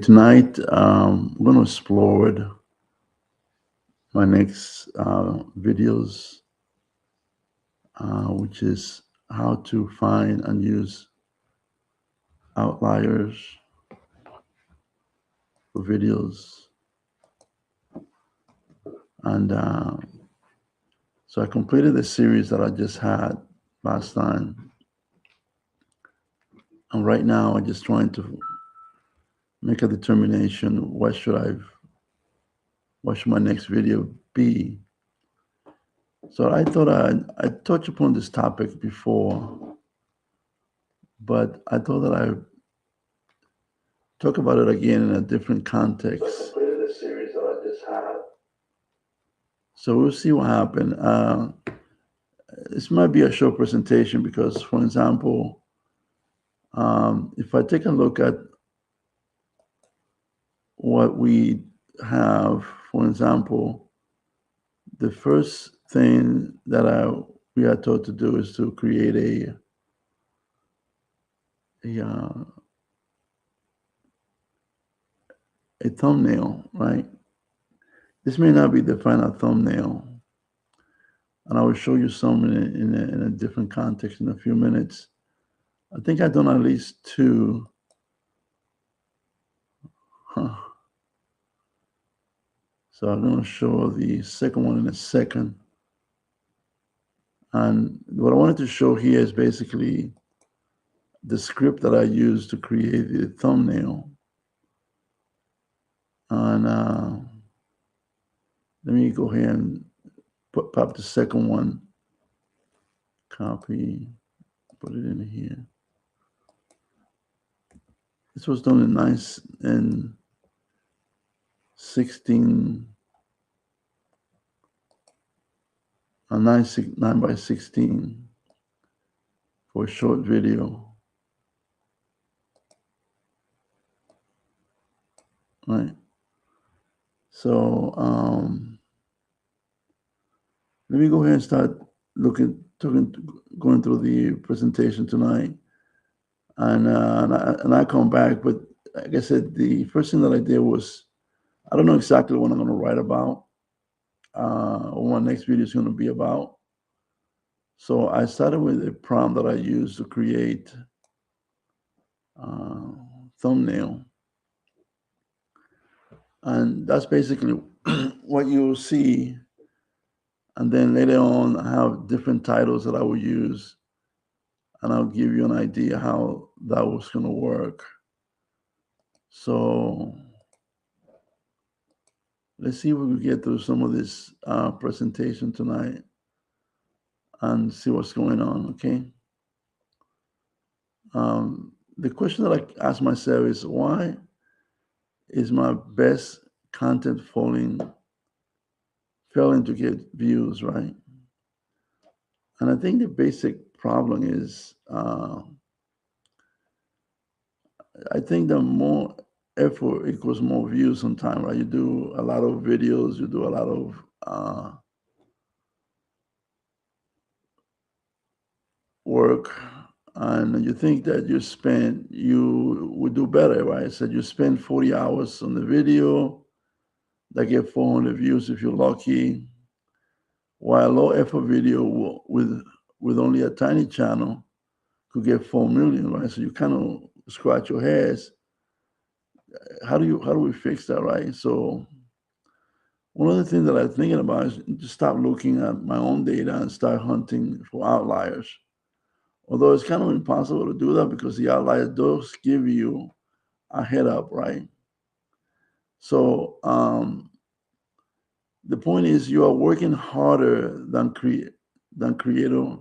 tonight I'm going to explore my next videos, which is how to find and use outliers for videos. And so I completed the series that I just had last time. And right now I'm just trying to make a determination, what should my next video be? So I thought I'd touch upon this topic before, but I thought that I talk about it again in a different context. The series that I just had. So we'll see what happened. This might be a short presentation because, for example, if I take a look at what we have, for example, the first thing that we are taught to do is to create a thumbnail, right? This may not be the final thumbnail, and I will show you some in a different context in a few minutes. I think I've done at least two. So I'm going to show the second one in a second. And what I wanted to show here is basically the script that I used to create the thumbnail. And let me go ahead and pop the second one, copy, put it in here. This was done in 9 by 16 for a short video. Right. So let me go ahead and start going through the presentation tonight, and I come back. But like I said, the first thing that I did was, I don't know exactly what I'm going to write about, or what my next video is going to be about. So I started with a prompt that I used to create thumbnail. And that's basically what you'll see. And then later on, I have different titles that I will use, and I'll give you an idea how that was going to work. So let's see if we can get through some of this presentation tonight and see what's going on, okay? The question that I ask myself is, why is my best content failing to get views, right? And I think the basic problem is, I think the more effort equals more views sometimes, right? You do a lot of videos, you do a lot of work, and you think that you would do better, right? So you spend 40 hours on the video, that get 400 views if you're lucky, while a low effort video with only a tiny channel could get 4 million, right? So you kind of scratch your heads. How do we fix that, right? So one of the things that I'm thinking about is to stop looking at my own data and start hunting for outliers. Although it's kind of impossible to do that because the outlier does give you a head up, right? So the point is, you are working harder than creator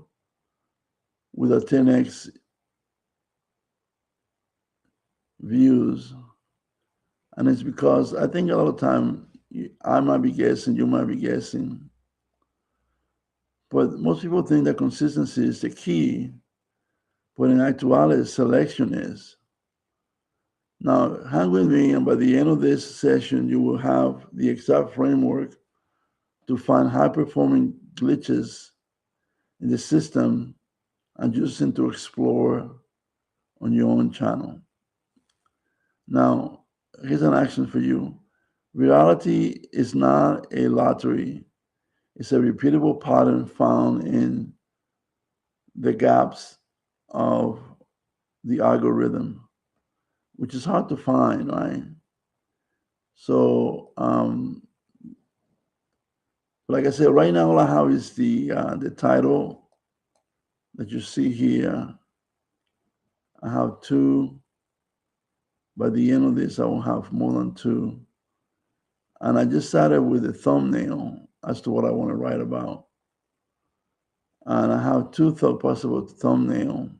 with a 10x views, and it's because I think a lot of time I might be guessing, you might be guessing, but most people think that consistency is the key, but in actuality, selection is. Now, hang with me, and by the end of this session, you will have the exact framework to find high-performing glitches in the system and using to explore on your own channel. Now, here's an action for you. Virality is not a lottery. It's a repeatable pattern found in the gaps of the algorithm, which is hard to find, right? So, like I said, right now all I have is the title that you see here. I have two. By the end of this, I will have more than two. And I just started with a thumbnail as to what I want to write about. And I have two possible thumbnail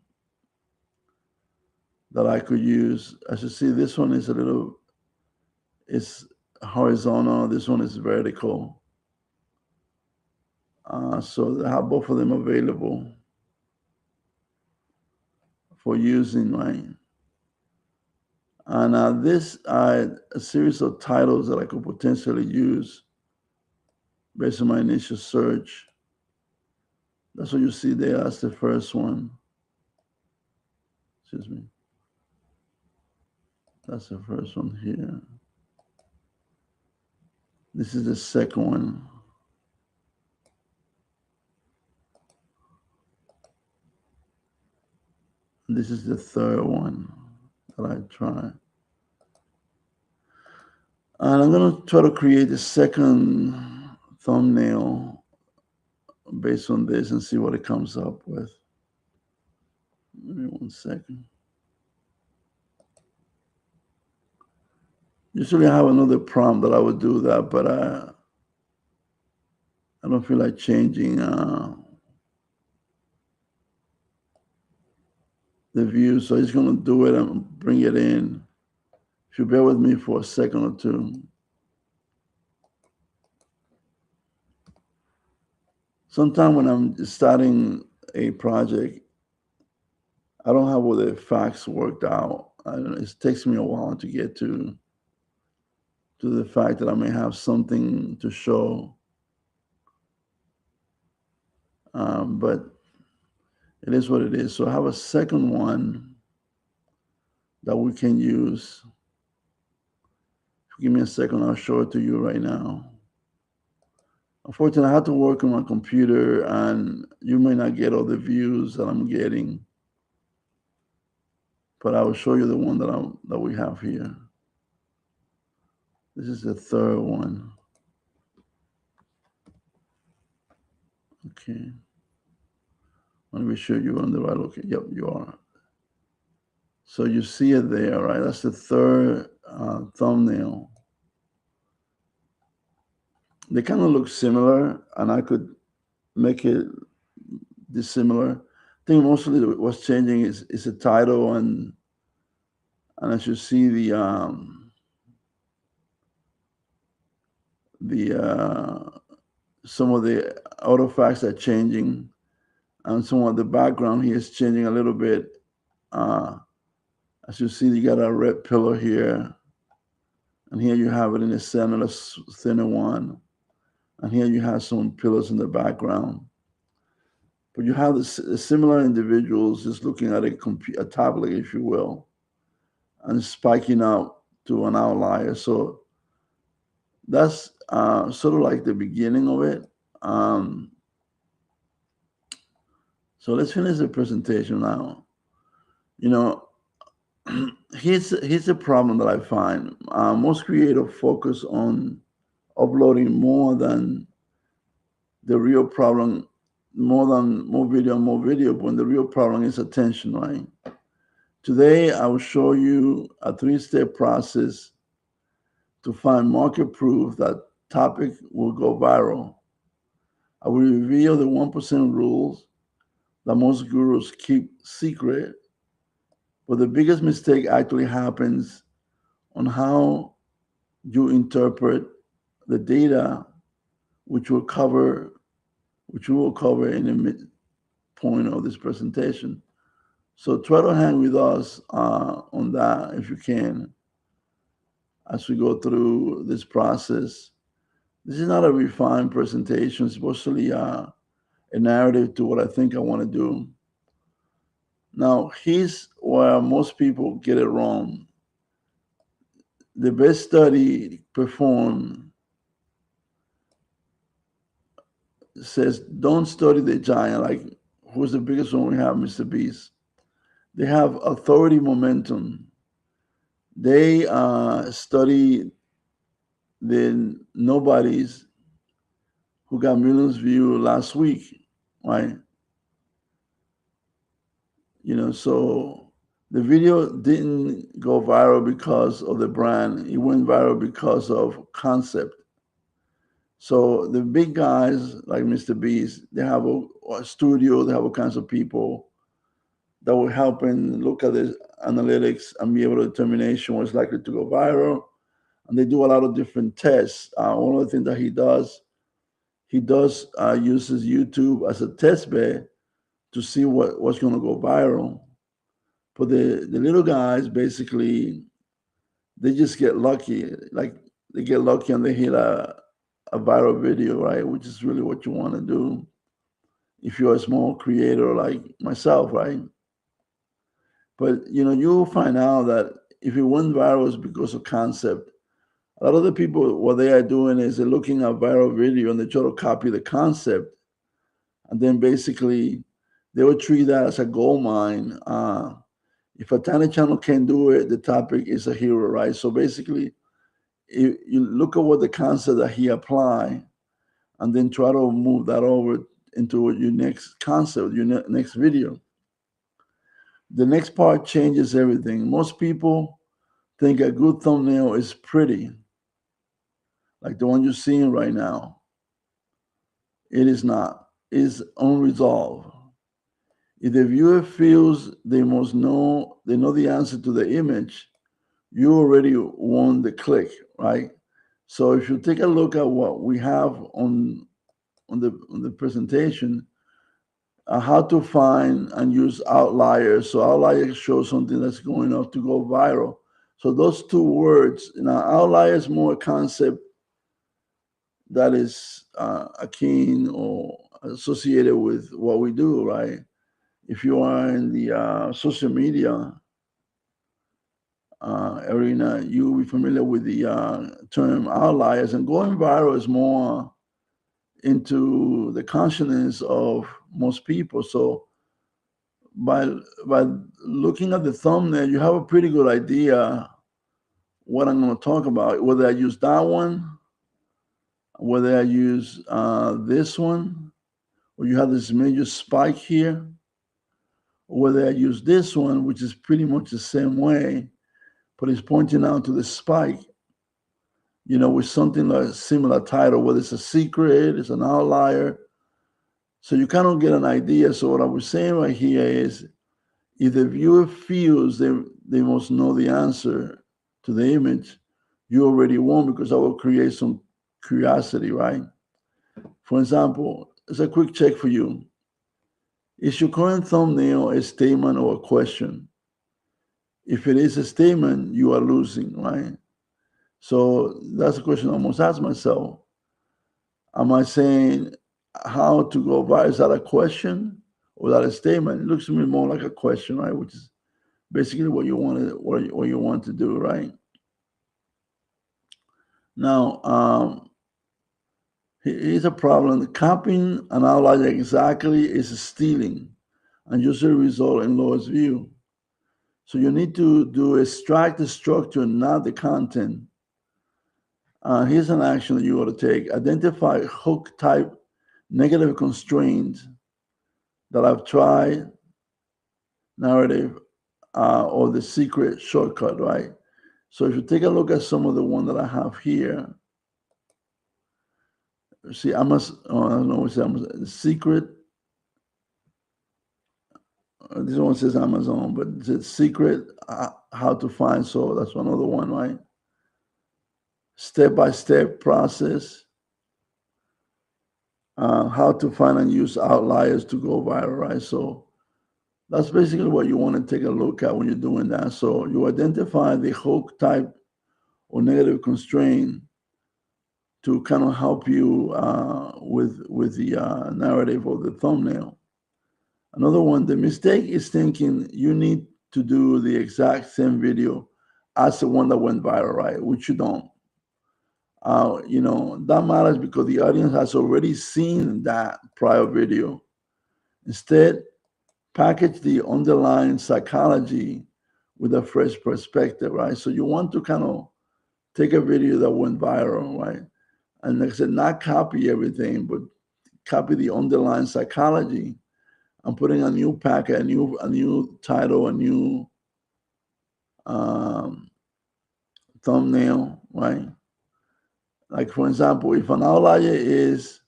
that I could use. As you see, this one is it's horizontal. This one is vertical. So I have both of them available for using, right? And this a series of titles that I could potentially use based on my initial search. That's what you see there. That's the first one. Excuse me. That's the first one here. This is the second one. This is the third one that I tried. And I'm going to try to create a second thumbnail based on this and see what it comes up with. Give me 1 second. Usually I have another prompt that I would do that, but I don't feel like changing the view. So I'm just going to do it and bring it in. If you bear with me for a second or two. Sometimes when I'm starting a project, I don't have all the facts worked out. It takes me a while to get to the fact that I may have something to show. But it is what it is. So I have a second one that we can use. Give me a second, I'll show it to you right now. Unfortunately, I had to work on my computer and you may not get all the views that I'm getting. But I will show you the one that we have here. This is the third one. Okay. Let me be sure you're on the right location. Yep, you are. So you see it there, right? That's the third thumbnail. They kind of look similar, and I could make it dissimilar. I think mostly what's changing is the title, and as you see some of the artifacts are changing, and some of the background here is changing a little bit. As you see, you got a red pillar here, and here you have it in the center, a thinner one, and here you have some pillars in the background. But you have the similar individuals just looking at a tablet, if you will, and spiking up to an outlier. So that's sort of like the beginning of it. So let's finish the presentation now. You know, here's the problem that I find. Most creators focus on uploading more than the real problem, more video, when the real problem is attention, right? Today, I will show you a 3-step process to find market proof that topic will go viral. I will reveal the 1% rules that most gurus keep secret, but the biggest mistake actually happens on how you interpret the data, which we will cover in the midpoint of this presentation. So try to hang with us on that if you can as we go through this process. This is not a refined presentation. It's mostly a narrative to what I think I want to do. Now, here's where most people get it wrong. the best study performed says don't study the giant, like who's the biggest one we have, Mr. Beast. They have authority momentum. They study the nobodies who got millions views last week, right? So the video didn't go viral because of the brand. It went viral because of concept. So the big guys like Mr. Beast, they have a studio, they have all kinds of people that will help and look at the analytics and be able to determination what's likely to go viral. And they do a lot of different tests. One of the things that he does uses YouTube as a test bed to see what's going to go viral. But the little guys, basically, they just get lucky. Like they get lucky and they hit a viral video, right? Which is really what you want to do if you're a small creator like myself, right? But you'll find out that if it went viral, it's because of concept. A lot of the people, what they are doing is they're looking at viral video and they try to copy the concept, and then basically they will treat that as a gold mine. If a tiny channel can do it, the topic is a hero, right? So basically, you look at what the concept that he applied, and then try to move that over into your next concept, your next video. The next part changes everything. Most people think a good thumbnail is pretty, like the one you're seeing right now. It is not. It's unresolved. If the viewer feels they know the answer to the image, you already won the click, right? So if you take a look at what we have on the presentation, how to find and use outliers. So outliers show something that's going up to go viral. So those two words, outliers more a concept that is akin or associated with what we do, right? If you are in the social media arena, you'll be familiar with the term outliers. And going viral is more into the consciousness of most people. So by looking at the thumbnail, you have a pretty good idea what I'm going to talk about. Whether I use that one, whether I use this one, or you have this major spike here, or whether I use this one, which is pretty much the same way, but it's pointing out to the spike, with something like a similar title, whether it's a secret, it's an outlier. So you kind of get an idea. So what I was saying right here is, if the viewer feels they must know the answer to the image, you already won, because that will create some curiosity, right? For example, it's a quick check for you. Is your current thumbnail a statement or a question? If it is a statement, you are losing, right? So that's a question I must ask myself. Am I saying how to go viral? Is that a question or is that a statement? It looks to me more like a question, right? Which is basically what you want to do, right? Now, here's a problem. Copying an outlier exactly is stealing and usually result in lowest view. So you need to extract the structure, not the content. Here's an action that you ought to take. Identify hook type negative constraints that I've tried, narrative, or the secret shortcut, right? So if you take a look at some of the one that I have here, see, I don't know what's the secret. This one says Amazon, but it's secret, how to find. So that's another one, right? Step-by-step process, how to find and use outliers to go viral, right? So that's basically what you want to take a look at when you're doing that. So you identify the hook type or negative constraint to kind of help you with the narrative or the thumbnail. Another one, the mistake is thinking you need to do the exact same video as the one that went viral, right? Which you don't. That matters because the audience has already seen that prior video. Instead, package the underlying psychology with a fresh perspective, right? So you want to kind of take a video that went viral, right? And like I said, not copy everything, but copy the underlying psychology and putting a new packet, a new title, a new thumbnail, right? Like for example, if an outlier is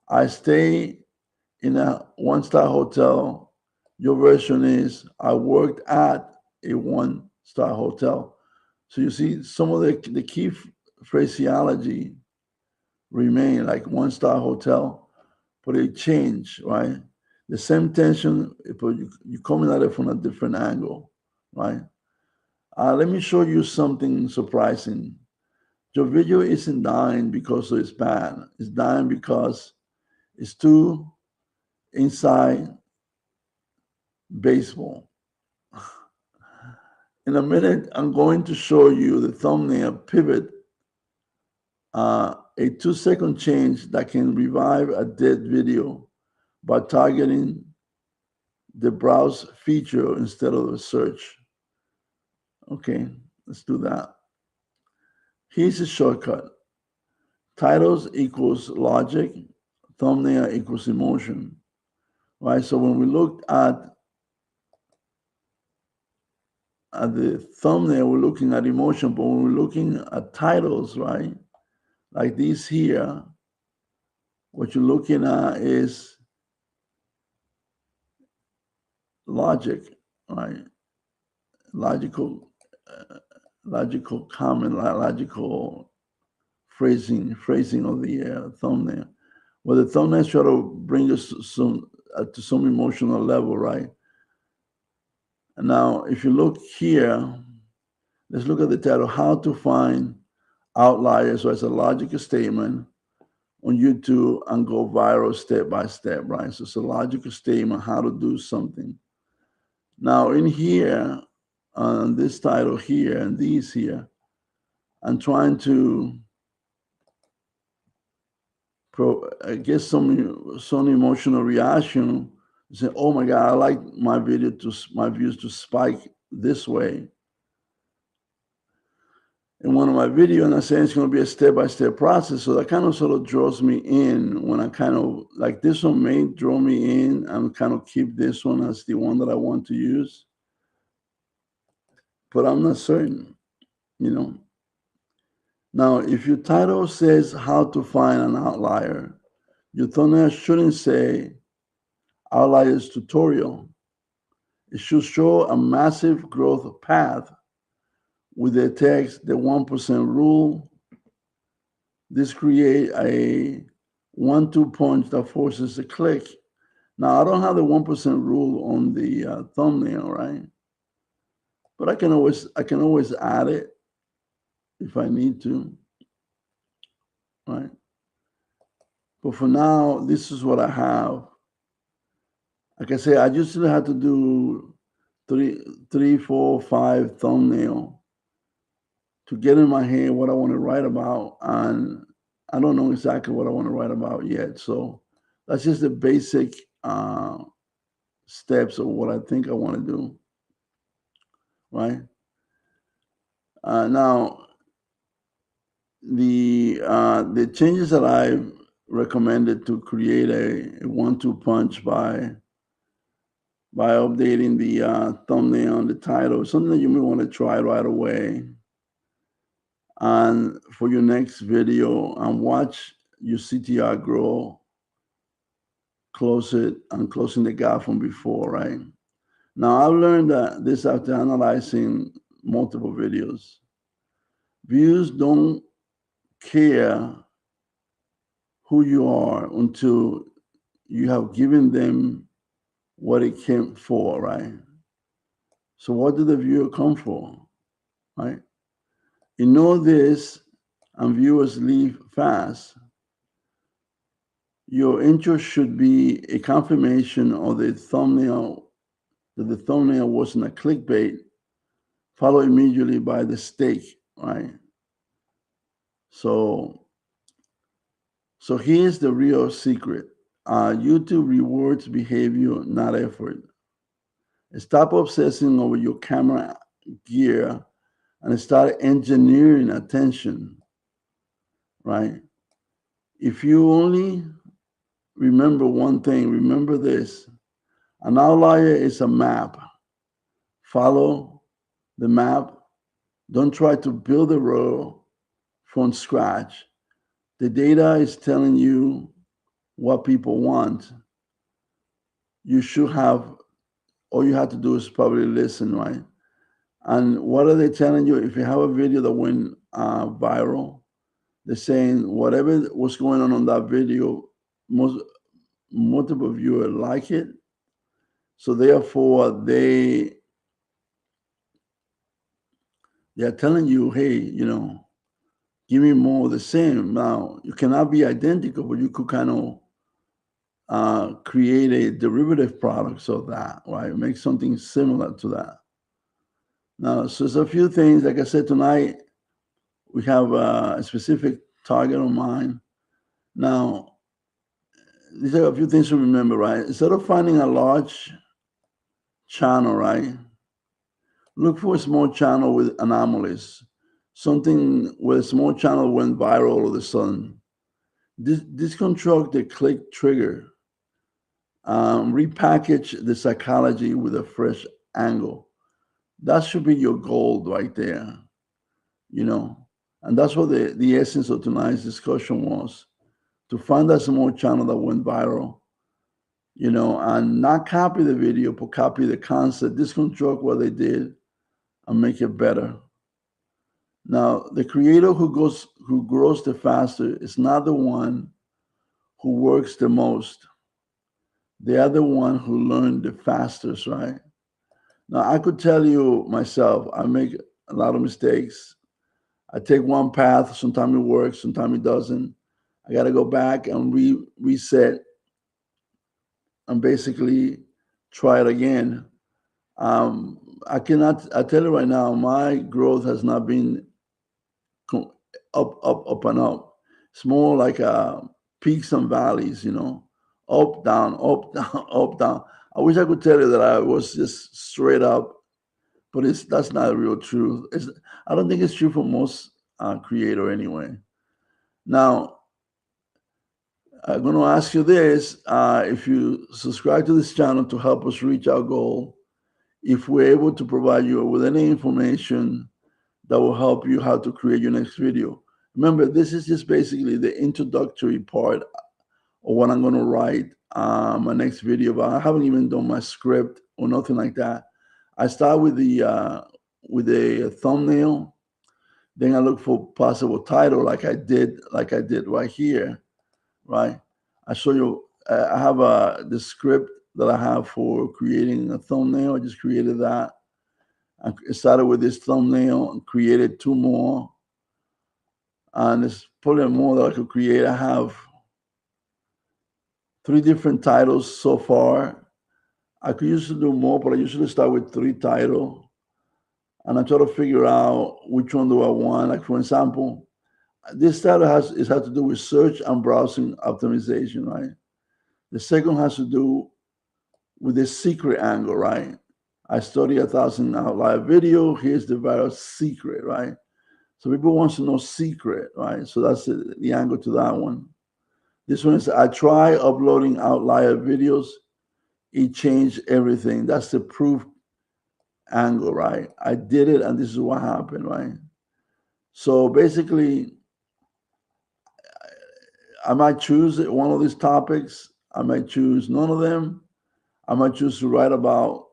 I stay in a one-star hotel, your version is I worked at a one-star hotel. So you see some of the key phraseology remain, like one-star hotel, but it changed, right? The same tension, but you coming at it from a different angle, right? Let me show you something surprising. Your video isn't dying because it's bad. It's dying because it's too inside baseball. In a minute, I'm going to show you the thumbnail pivot, a 2-second change that can revive a dead video by targeting the browse feature instead of the search. Okay, let's do that. Here's a shortcut. Titles equals logic, thumbnail equals emotion, right? So when we looked at the thumbnail, we're looking at emotion, but when we're looking at titles, right? Like these here, what you're looking at is logic, right? Logical comment, logical phrasing of the thumbnail. Well, the thumbnails try to bring us to some emotional level, right? And now, if you look here, let's look at the title, How to Find Outliers. So it's a logical statement on YouTube and go viral step by step, right? So it's a logical statement, how to do something. Now in here, on this title here and these here, I'm trying to get some emotional reaction. Say, oh my God, I like my views to spike this way. In one of my videos, and I say it's going to be a step-by-step process. So that kind of sort of draws me in when I kind of, like this one may draw me in and kind of keep this one as the one that I want to use. But I'm not certain, Now, if your title says how to find an outlier, your thumbnail shouldn't say outliers tutorial. It should show a massive growth path with the text, the 1% rule. This create a 1-2 punch that forces a click. Now, I don't have the 1% rule on the thumbnail, right? But I can always add it if I need to, right? But for now, this is what I have. Like I say, I usually have to do 3, 4, 5 thumbnail to get in my head what I want to write about, and I don't know exactly what I want to write about yet. So that's just the basic steps of what I think I want to do, right? Now, the changes that I've recommended to create a 1-2 punch by updating the thumbnail and the title, something that you may want to try right away. And for your next video, and watch your CTR grow, close it, and closing the gap from before, right? Now, I've learned that this after analyzing multiple videos. Views don't care who you are until you have given them what it came for, right? So what did the viewer come for, right? You know this, and viewers leave fast. Your intro should be a confirmation of the thumbnail, that the thumbnail wasn't a clickbait followed immediately by the stake, right? So here's the real secret. YouTube rewards behavior, not effort. Stop obsessing over your camera gear and start engineering attention, right? If you only remember one thing, remember this: an outlier is a map. Follow the map. Don't try to build a road from scratch. The data is telling you what people want. You should have, all you have to do is probably listen, right? And what are they telling you? If you have a video that went viral, they're saying whatever was going on that video, multiple viewers like it. So therefore, they're telling you, hey, give me more of the same. Now, you cannot be identical, but you could kind of create a derivative product of that, right? Make something similar to that. Now, so there's a few things. Like I said, tonight, we have a specific target on mind. Now, these are a few things to remember, right? Instead of finding a large channel, right? Look for a small channel with anomalies. Something where a small channel went viral all of a sudden. Deconstruct the click trigger. Repackage the psychology with a fresh angle. That should be your goal right there, And that's what the essence of tonight's discussion was: to find that small channel that went viral, and not copy the video, but copy the concept, deconstruct what they did and make it better. Now, the creator who grows the faster is not the one who works the most. They are the one who learned the fastest, right? Now, I could tell you myself, I make a lot of mistakes. I take one path, sometimes it works, sometimes it doesn't. I got to go back and reset and basically try it again. I tell you right now, my growth has not been up and up. It's more like peaks and valleys, up, down, up, down, up, down. I wish I could tell you that I was just straight up, but that's not real truth. I don't think it's true for most creator anyway. Now, I'm going to ask you this. If you subscribe to this channel to help us reach our goal, if we're able to provide you with any information that will help you how to create your next video. Remember, this is just basically the introductory part of what I'm going to write my next video about. I haven't even done my script or nothing like that. I start with a thumbnail, then I look for possible title like I did right here, right? I show you. I have the script that I have for creating a thumbnail. I just created that. I started with this thumbnail and created two more. And there's probably more that I could create. I have 3 different titles so far. I could usually do more, but I usually start with 3 titles. And I try to figure out which one do I want. Like, for example, this title has to do with search and browsing optimization, right? The second has to do with the secret angle, right? I study 1,000 outlier video. Here's the viral secret, right? So people want to know secret, right? So that's the angle to that one. This one is, I try uploading outlier videos. It changed everything. That's the proof angle, right? I did it and this is what happened, right? So basically, I might choose one of these topics. I might choose none of them. I might choose to write about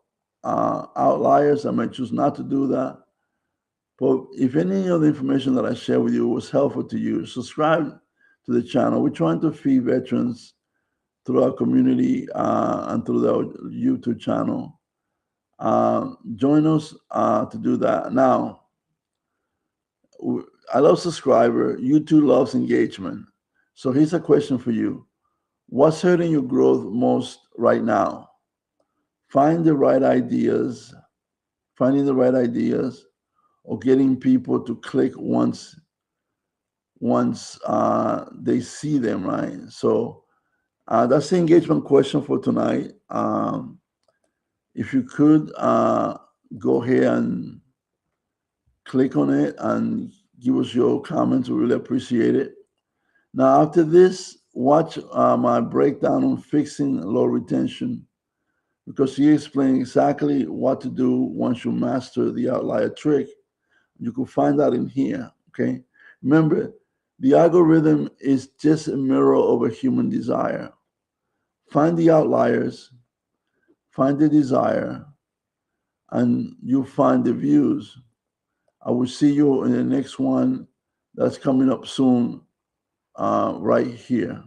outliers. I might choose not to do that. But if any of the information that I share with you was helpful to you, subscribe to the channel. We're trying to feed veterans through our community and through the YouTube channel. Join us to do that. Now, I love subscriber. YouTube loves engagement. So here's a question for you. What's hurting your growth most right now? Finding the right ideas or getting people to click once they see them, right? So that's the engagement question for tonight. If you could go ahead and click on it and give us your comments, we really appreciate it. Now, after this, watch my breakdown on fixing low retention, because he explained exactly what to do once you master the outlier trick. You can find that in here, okay? Remember, the algorithm is just a mirror of a human desire. Find the outliers, find the desire, and you find the views. I will see you in the next one that's coming up soon, right here.